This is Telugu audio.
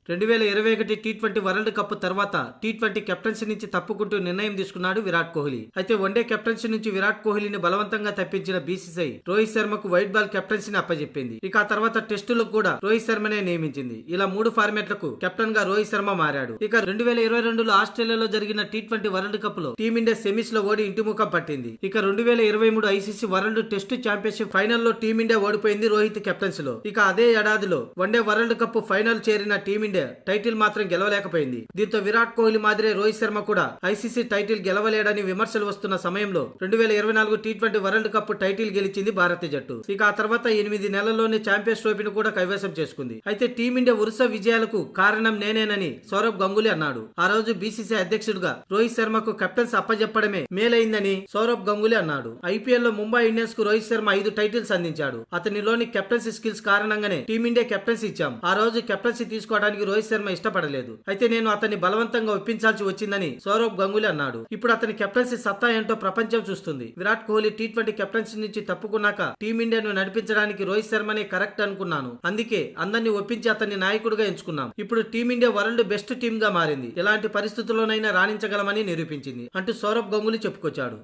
2021 టీ20 వరల్డ్ కప్ తర్వాత టీ20 కెప్టెన్సీ నుంచి తప్పుకుంటూ నిర్ణయం తీసుకున్నాడు విరాట్ కోహ్లీ. అయితే వన్డే కెప్టెన్సీ నుంచి విరాట్ కోహ్లీని బలవంతంగా తప్పించిన బీసీసీఐ రోహిత్ శర్మకు వైట్ బాల్ కెప్టెన్సీని అప్పచెప్పింది. ఇక ఆ తర్వాత టెస్టులకు కూడా రోహిత్ శర్మనే నియమించింది. ఇలా 3 ఫార్మాట్లకు కెప్టెన్ గా రోహిత్ శర్మ మారాడు. ఇక 2022లో ఆస్ట్రేలియాలో జరిగిన టీ20 వరల్డ్ కప్ లో టీమిండియా సెమీస్ లో ఓడి ఇంటిముఖం పట్టింది. ఇక 2023 ఐసీసీ వరల్డ్ టెస్ట్ ఛాంపియన్షిప్ ఫైనల్లో టీమిండియా ఓడిపోయింది రోహిత్ కెప్టెన్సీ లో. ఇక అదే ఏడాదిలో వన్డే వరల్డ్ కప్ ఫైనల్ చేరిన టీమిండియా టైటిల్ మాత్రం గెలవలేకపోయింది. దీంతో విరాట్ కోహ్లీ మాదిరే రోహిత్ శర్మ కూడా ఐసీసీ టైటిల్ గెలవలేడని విమర్శలు వస్తున్న సమయంలో 2024 టీ20 వరల్డ్ కప్ టైటిల్ గెలిచింది భారత జట్టు. ఇక ఆ తర్వాత 8 నెలల్లోనే ఛాంపియన్స్ ట్రోఫీని కూడా కైవసం చేసుకుంది. అయితే టీమిండియా వరుస విజయాలకు కారణం నేనేనని సౌరవ్ గంగూలీ అన్నాడు. ఆ రోజు బీసీసీఐ అధ్యక్షుడిగా రోహిత్ శర్మకు కెప్టెన్స్ అప్పజెప్పడమే మేలైందని సౌరవ్ గంగూలీ అన్నాడు. ఐపీఎల్ లో ముంబై ఇండియన్స్ కు రోహిత్ శర్మ 5 టైటిల్స్ అందించాడు. అతనిలోని కెప్టెన్సీ స్కిల్స్ కారణంగానే టీమిండియా కెప్టెన్సీ ఇచ్చాం. ఆ రోజు కెప్టెన్సీ తీసుకోవడానికి రోహిత్ శర్మ ఇష్టపడలేదు. అయితే నేను అతన్ని బలవంతంగా ఒప్పించాల్సి వచ్చిందని సౌరవ్ గంగూలీ అన్నాడు. ఇప్పుడు అతని కెప్టెన్సీ సత్తా ఏంటో ప్రపంచం చూస్తుంది. విరాట్ కోహ్లీ టీ20 కెప్టెన్సీ నుంచి తప్పుకున్నాక టీమిండియాను నడిపించడానికి రోహిత్ శర్మనే కరెక్ట్ అనుకున్నాను. అందుకే అందరినీ ఒప్పించి అతన్ని నాయకుడిగా ఎంచుకున్నాం. ఇప్పుడు టీమిండియా వరల్డ్ బెస్ట్ టీమ్ గా మారింది. ఎలాంటి పరిస్థితుల్లోనైనా రాణించగలమని నిరూపించింది అంటూ సౌరవ్ గంగూలీ చెప్పుకొచ్చాడు.